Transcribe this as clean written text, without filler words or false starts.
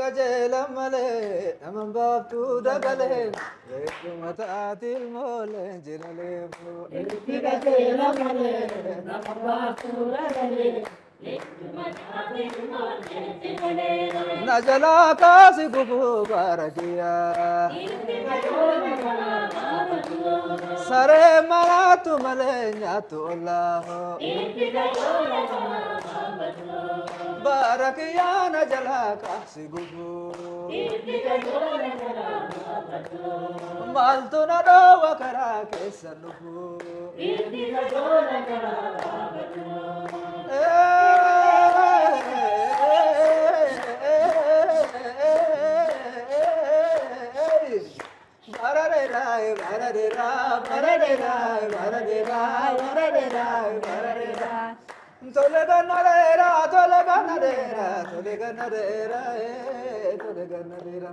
qajeela malee naman baaftuu dabalee reettuma taatil moolee jiraleefu. Itti qajeela malee nama baaftuu dabalee reettuma taatil moolee jiraleefu. Na jalaa kaasi gubuu baarakiyaa. Itti qajeela malee saree malaatu malee nyaatu ollaa. Itti qajeela malee barakiyaa na jalaa kaasi gubuu. Itti qajeela malee maaltu na dhoowwa karaa keessa dhufuu. Itti qajeela Baraderai, baraderai, baraderai, baraderai, baraderai, baraderai. Toleganadera, toleganadera, toleganadera, toleganadera.